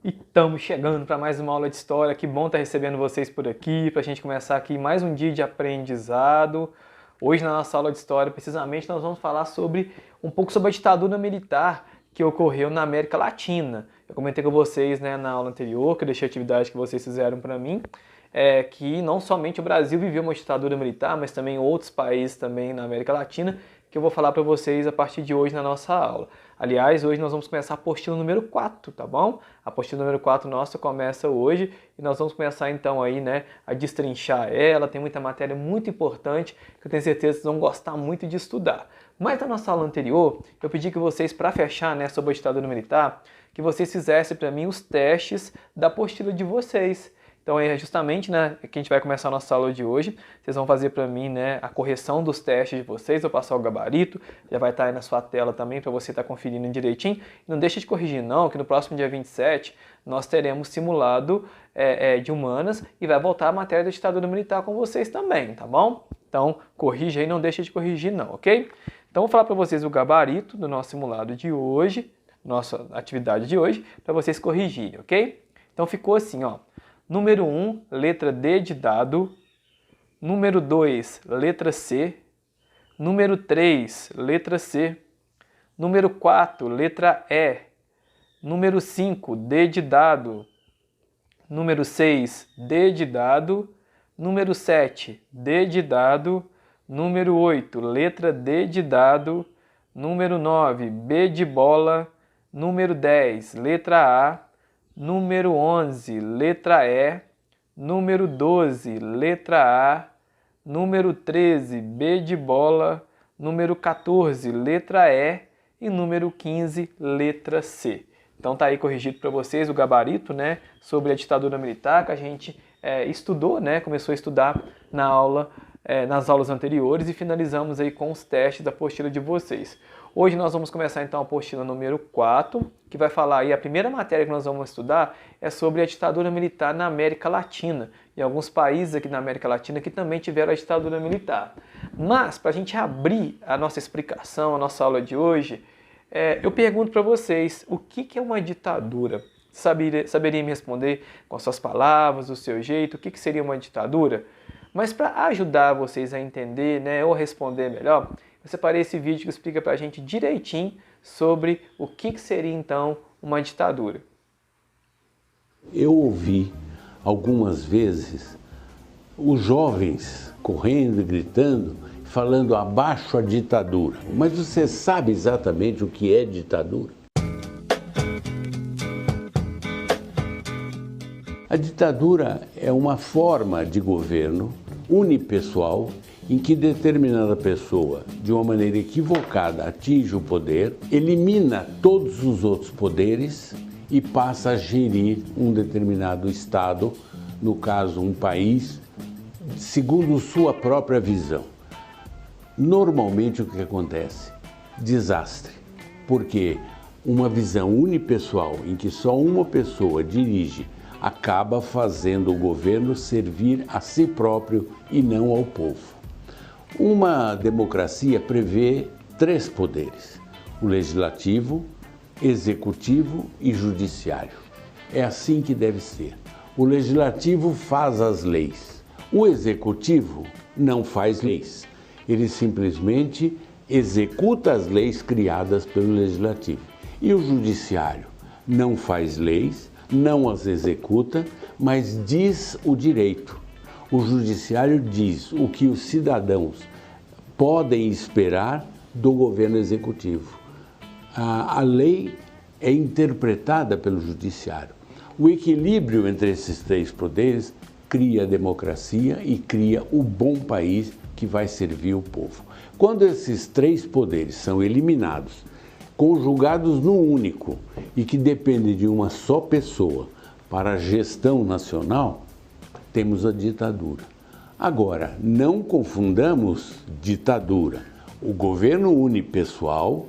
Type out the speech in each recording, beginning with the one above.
E estamos chegando para mais uma aula de história. Que bom estar recebendo vocês por aqui, para a gente começar aqui mais um dia de aprendizado. Hoje, na nossa aula de história, precisamente, nós vamos falar um pouco sobre a ditadura militar que ocorreu na América Latina. Eu comentei com vocês, né, na aula anterior, que eu deixei a atividade que vocês fizeram para mim, que não somente o Brasil viveu uma ditadura militar, mas também outros países também na América Latina, que eu vou falar para vocês a partir de hoje na nossa aula. Aliás, hoje nós vamos começar a apostila número 4, tá bom? A apostila número 4 nossa começa hoje e nós vamos começar então aí, né, a destrinchar ela. Tem muita matéria muito importante que eu tenho certeza que vocês vão gostar muito de estudar. Mas na nossa aula anterior, eu pedi que vocês, para fechar, né, sobre a ditadura militar, que vocês fizessem para mim os testes da apostila de vocês. Então é justamente, né, que a gente vai começar a nossa aula de hoje. Vocês vão fazer para mim, né, a correção dos testes de vocês, vou passar o gabarito, já vai estar aí na sua tela também para você estar conferindo direitinho. Não deixa de corrigir não, que no próximo dia 27 nós teremos simulado de humanas e vai voltar a matéria da ditadura militar com vocês também, tá bom? Então corrija aí, não deixa de corrigir não, ok? Então vou falar para vocês o gabarito do nosso simulado de hoje, nossa atividade de hoje, para vocês corrigirem, ok? Então ficou assim, ó. Número 1, letra D de dado. Número 2, letra C. Número 3, letra C. Número 4, letra E. Número 5, D de dado. Número 6, D de dado. Número 7, D de dado. Número 8, letra D de dado. Número 9, B de bola. Número 10, letra A. Número 11, letra E. Número 12, letra A. Número 13, B de bola. Número 14, letra E. E número 15, letra C. Então tá aí corrigido para vocês o gabarito, né, sobre a ditadura militar que a gente estudou, né, começou a estudar nas aulas anteriores e finalizamos aí com os testes da apostila de vocês. Hoje nós vamos começar então a apostila número 4, que vai falar aí, a primeira matéria que nós vamos estudar é sobre a ditadura militar na América Latina, e alguns países aqui na América Latina que também tiveram a ditadura militar. Mas, para a gente abrir a nossa explicação, a nossa aula de hoje, eu pergunto para vocês, o que é uma ditadura? Saberia me responder com as suas palavras, do seu jeito, o que seria uma ditadura? Mas para ajudar vocês a entender, né, ou responder melhor, eu separei esse vídeo que explica para a gente direitinho sobre o que seria então uma ditadura. Eu ouvi algumas vezes os jovens correndo e gritando, falando abaixo a ditadura. Mas você sabe exatamente o que é ditadura? A ditadura é uma forma de governo unipessoal em que determinada pessoa, de uma maneira equivocada, atinge o poder, elimina todos os outros poderes e passa a gerir um determinado estado, no caso um país, segundo sua própria visão. Normalmente o que acontece? Desastre, porque uma visão unipessoal em que só uma pessoa dirige acaba fazendo o governo servir a si próprio e não ao povo. Uma democracia prevê 3 poderes: o legislativo, executivo e judiciário. É assim que deve ser. O legislativo faz as leis. O executivo não faz leis. Ele simplesmente executa as leis criadas pelo legislativo. E o judiciário não faz leis, não as executa, mas diz o direito. O judiciário diz o que os cidadãos podem esperar do governo executivo. A lei é interpretada pelo judiciário. O equilíbrio entre esses 3 poderes cria a democracia e cria o bom país que vai servir o povo. Quando esses 3 poderes são eliminados, conjugados num único e que depende de uma só pessoa para a gestão nacional, temos a ditadura. Agora, não confundamos ditadura, o governo unipessoal,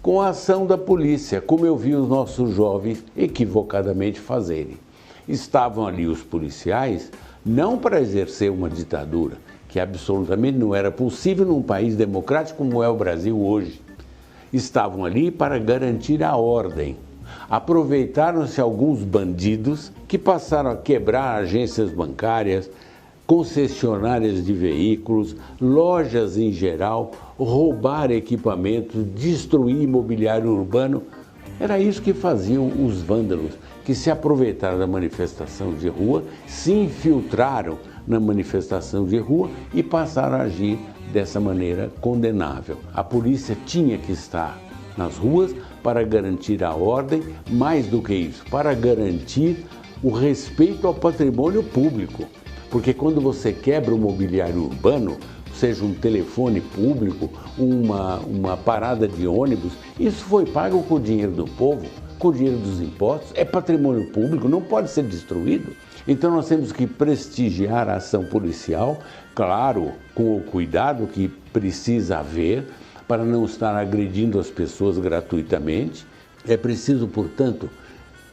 com a ação da polícia, como eu vi os nossos jovens equivocadamente fazerem. Estavam ali os policiais não para exercer uma ditadura, que absolutamente não era possível num país democrático como é o Brasil hoje. Estavam ali para garantir a ordem. Aproveitaram-se alguns bandidos que passaram a quebrar agências bancárias, concessionárias de veículos, lojas em geral, roubar equipamentos, destruir imobiliário urbano. Era isso que faziam os vândalos, que se aproveitaram da manifestação de rua, se infiltraram na manifestação de rua e passaram a agir dessa maneira condenável. A polícia tinha que estar nas ruas para garantir a ordem, mais do que isso, para garantir o respeito ao patrimônio público. Porque quando você quebra o mobiliário urbano, seja um telefone público, uma parada de ônibus, isso foi pago com o dinheiro do povo, com o dinheiro dos impostos, é patrimônio público, não pode ser destruído. Então nós temos que prestigiar a ação policial, claro, com o cuidado que precisa haver, para não estar agredindo as pessoas gratuitamente. É preciso, portanto,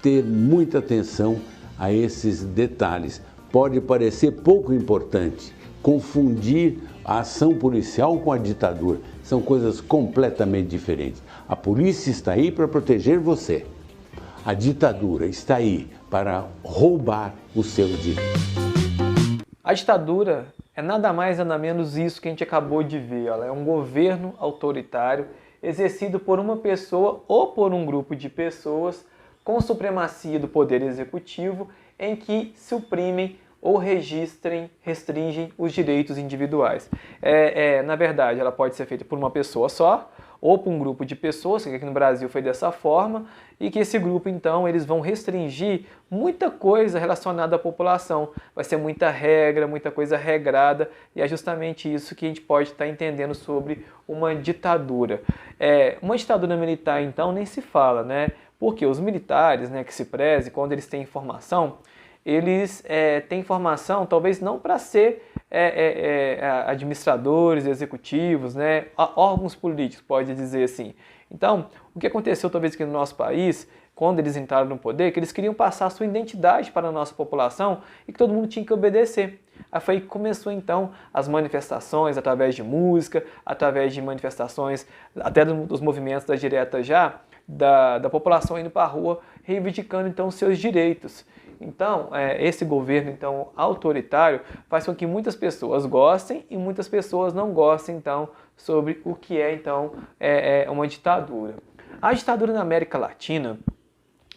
ter muita atenção a esses detalhes. Pode parecer pouco importante confundir a ação policial com a ditadura. São coisas completamente diferentes. A polícia está aí para proteger você. A ditadura está aí para roubar os seus direitos. A ditadura é nada mais nada menos isso que a gente acabou de ver. Ela é um governo autoritário exercido por uma pessoa ou por um grupo de pessoas com supremacia do poder executivo em que suprimem ou restringem os direitos individuais. Na verdade, ela pode ser feita por uma pessoa só, ou por um grupo de pessoas, que aqui no Brasil foi dessa forma, e que esse grupo, então, eles vão restringir muita coisa relacionada à população. Vai ser muita regra, muita coisa regrada, e é justamente isso que a gente pode estar entendendo sobre uma ditadura. Uma ditadura militar, então, nem se fala, né? Porque os militares, né, que se prezem, quando eles têm informação, eles têm informação talvez não para ser administradores, executivos, né, órgãos políticos, pode dizer assim. Então, o que aconteceu talvez aqui no nosso país, quando eles entraram no poder, que eles queriam passar a sua identidade para a nossa população e que todo mundo tinha que obedecer. Aí foi que começou então as manifestações através de música, através de manifestações até dos movimentos da direta já, da população indo para a rua reivindicando então seus direitos. Então, esse governo então autoritário faz com que muitas pessoas gostem e muitas pessoas não gostem então sobre o que é então uma ditadura. A ditadura na América Latina,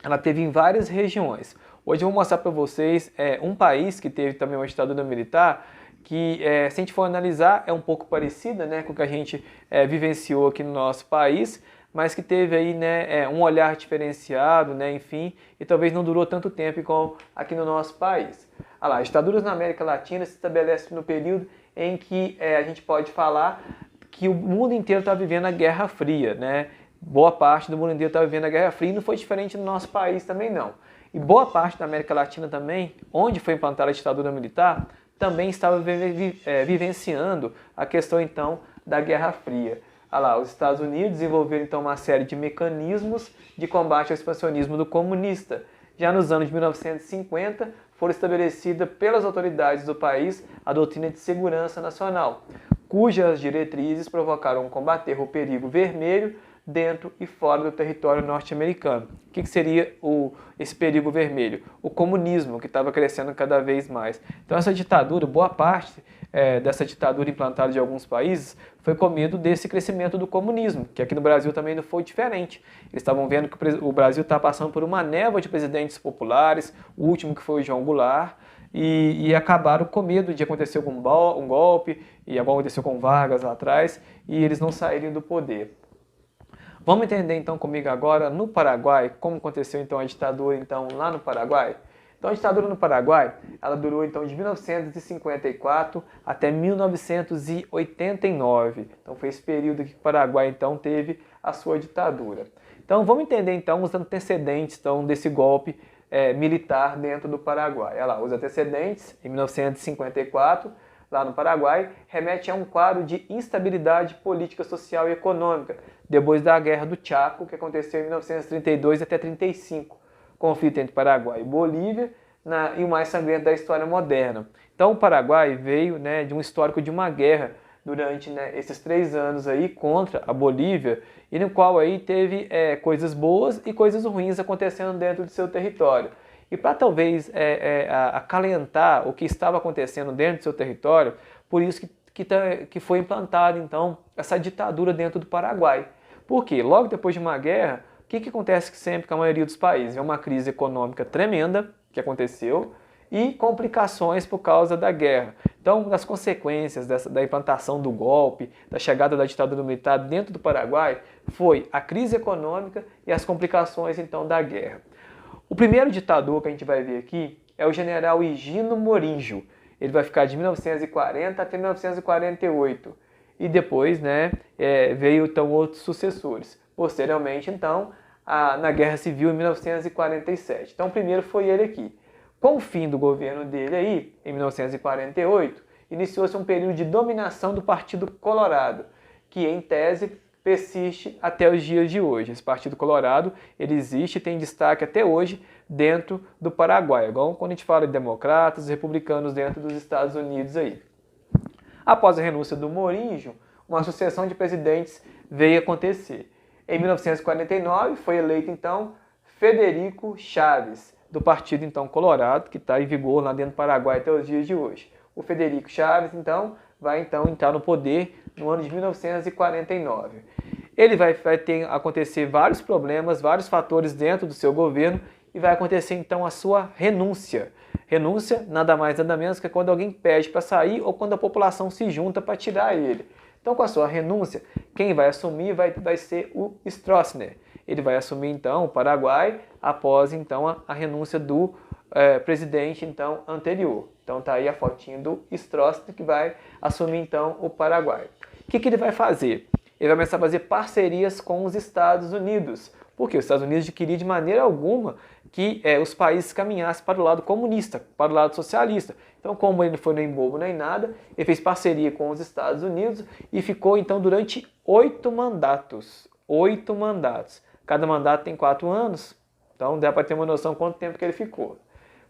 ela teve em várias regiões. Hoje eu vou mostrar para vocês um país que teve também uma ditadura militar que, se a gente for analisar, é um pouco parecida, né, com o que a gente vivenciou aqui no nosso país, mas que teve aí, né, um olhar diferenciado, né, enfim, e talvez não durou tanto tempo igual aqui no nosso país. As ditaduras na América Latina se estabelecem no período em que a gente pode falar que o mundo inteiro está vivendo a Guerra Fria, né? Boa parte do mundo inteiro está vivendo a Guerra Fria e não foi diferente no nosso país também não. E boa parte da América Latina também, onde foi implantada a ditadura militar, também estava vivenciando a questão então da Guerra Fria. Os Estados Unidos desenvolveram então uma série de mecanismos de combate ao expansionismo do comunista. Já nos anos de 1950, foi estabelecida pelas autoridades do país a doutrina de segurança nacional, cujas diretrizes provocaram combater o perigo vermelho dentro e fora do território norte-americano. O que seria esse perigo vermelho? O comunismo, que estava crescendo cada vez mais. Então essa ditadura, boa parte dessa ditadura implantada de alguns países, foi com medo desse crescimento do comunismo, que aqui no Brasil também não foi diferente. Eles estavam vendo que o Brasil está passando por uma névoa de presidentes populares, o último que foi o João Goulart, e acabaram com medo de acontecer um golpe, e igual aconteceu com Vargas lá atrás, e eles não saírem do poder. Vamos entender então comigo agora no Paraguai, como aconteceu então a ditadura então lá no Paraguai? Então a ditadura no Paraguai, ela durou então de 1954 até 1989. Então foi esse período que o Paraguai então teve a sua ditadura. Então vamos entender então os antecedentes então, desse golpe militar dentro do Paraguai. Olha lá, os antecedentes em 1954, lá no Paraguai, remete a um quadro de instabilidade política, social e econômica, depois da Guerra do Chaco, que aconteceu em 1932 até 1935. Conflito entre Paraguai e Bolívia, e o mais sangrento da história moderna. Então o Paraguai veio, né, de um histórico de uma guerra durante, né, esses 3 anos aí contra a Bolívia, e no qual aí teve coisas boas e coisas ruins acontecendo dentro do seu território. E para talvez acalentar o que estava acontecendo dentro do seu território, por isso que foi implantada então essa ditadura dentro do Paraguai. Por quê? Logo depois de uma guerra, o que acontece sempre com a maioria dos países? É uma crise econômica tremenda que aconteceu e complicações por causa da guerra. Então, uma das consequências da implantação do golpe, da chegada da ditadura militar dentro do Paraguai, foi a crise econômica e as complicações então da guerra. O primeiro ditador que a gente vai ver aqui é o general Higino Morínigo. Ele vai ficar de 1940 até 1948. E depois, né, veio então outros sucessores. Posteriormente, então, na Guerra Civil em 1947. Então, o primeiro foi ele aqui. Com o fim do governo dele aí, em 1948, iniciou-se um período de dominação do Partido Colorado, que em tese persiste até os dias de hoje. Esse Partido Colorado, ele existe e tem destaque até hoje dentro do Paraguai, igual quando a gente fala de democratas, republicanos dentro dos Estados Unidos aí. Após a renúncia do Morínigo, uma sucessão de presidentes veio acontecer. Em 1949 foi eleito então Federico Chaves, do Partido então Colorado, que está em vigor lá dentro do Paraguai até os dias de hoje. O Federico Chaves então vai então entrar no poder no ano de 1949. Ele vai ter acontecer vários problemas, vários fatores dentro do seu governo e vai acontecer então a sua renúncia. Renúncia nada mais nada menos que quando alguém pede para sair ou quando a população se junta para tirar ele. Então, com a sua renúncia, quem vai assumir vai ser o Stroessner. Ele vai assumir então o Paraguai após então a renúncia do presidente então anterior. Então tá aí a fotinha do Stroessner que vai assumir então o Paraguai. O que ele vai fazer? Ele vai começar a fazer parcerias com os Estados Unidos, porque os Estados Unidos queriam de maneira alguma que os países caminhassem para o lado comunista, para o lado socialista. Então, como ele não foi nem bobo nem nada, ele fez parceria com os Estados Unidos e ficou então durante 8 mandatos. 8 mandatos. Cada mandato tem 4 anos, então dá para ter uma noção quanto tempo que ele ficou.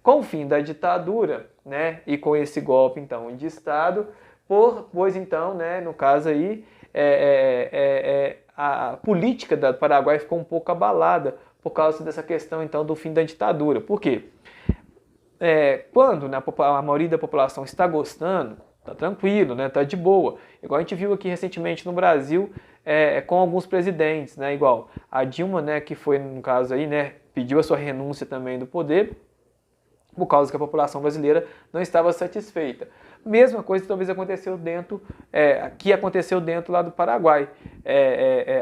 Com o fim da ditadura, né, e com esse golpe então de Estado, pois então, né, no caso aí, a política do Paraguai ficou um pouco abalada por causa dessa questão então do fim da ditadura. Por quê? Quando a maioria da população está gostando, está tranquilo, né, está de boa. Igual a gente viu aqui recentemente no Brasil com alguns presidentes, né, igual a Dilma, né, que foi no caso aí, né, pediu a sua renúncia também do poder, por causa que a população brasileira não estava satisfeita. Mesma coisa talvez aconteceu dentro lá do Paraguai.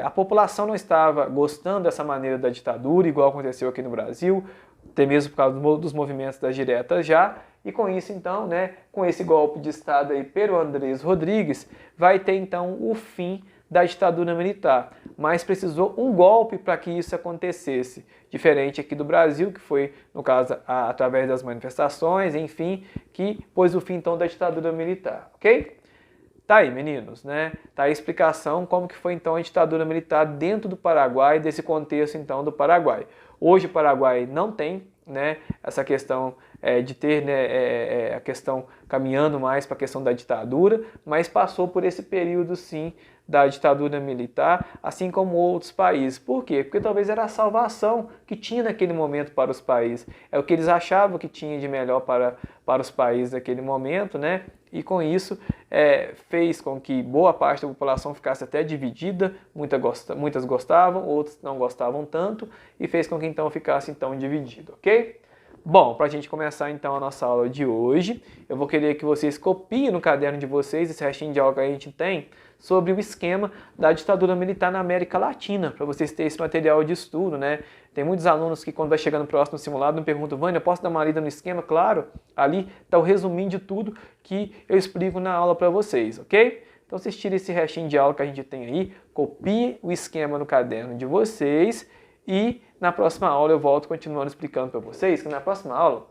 A população não estava gostando dessa maneira da ditadura, igual aconteceu aqui no Brasil, até mesmo por causa dos movimentos das diretas já, e com isso então, né, com esse golpe de Estado aí pelo Andrés Rodrigues, vai ter então o fim da ditadura militar, mas precisou um golpe para que isso acontecesse, diferente aqui do Brasil, que foi, no caso, através das manifestações, enfim, que pôs o fim então da ditadura militar, ok? Tá aí, meninos, né? Tá aí a explicação como que foi então a ditadura militar dentro do Paraguai, desse contexto então do Paraguai. Hoje o Paraguai não tem, né, essa questão de ter, né, a questão caminhando mais para a questão da ditadura, mas passou por esse período sim da ditadura militar, assim como outros países. Por quê? Porque talvez era a salvação que tinha naquele momento para os países. É o que eles achavam que tinha de melhor para os países naquele momento, né? E com isso fez com que boa parte da população ficasse até dividida, muitas gostavam, outros não gostavam tanto, e fez com que então ficasse então dividido, ok? Bom, para a gente começar então a nossa aula de hoje, eu vou querer que vocês copiem no caderno de vocês esse restinho de aula que a gente tem sobre o esquema da ditadura militar na América Latina, para vocês terem esse material de estudo, né? Tem muitos alunos que quando vai chegando no próximo simulado me perguntam: Vânia, eu posso dar uma lida no esquema? Claro, ali está o resuminho de tudo que eu explico na aula para vocês, ok? Então vocês tirem esse restinho de aula que a gente tem aí, copiem o esquema no caderno de vocês e na próxima aula eu volto continuando explicando para vocês, que na próxima aula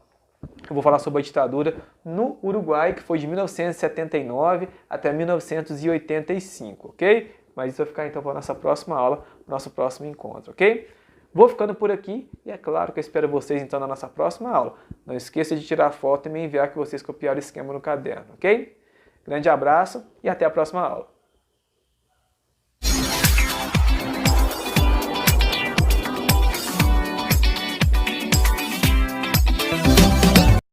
eu vou falar sobre a ditadura no Uruguai, que foi de 1979 até 1985, ok? Mas isso vai ficar então para a nossa próxima aula, nosso próximo encontro, ok? Vou ficando por aqui e é claro que eu espero vocês então na nossa próxima aula. Não esqueça de tirar a foto e me enviar que vocês copiaram o esquema no caderno, ok? Grande abraço e até a próxima aula.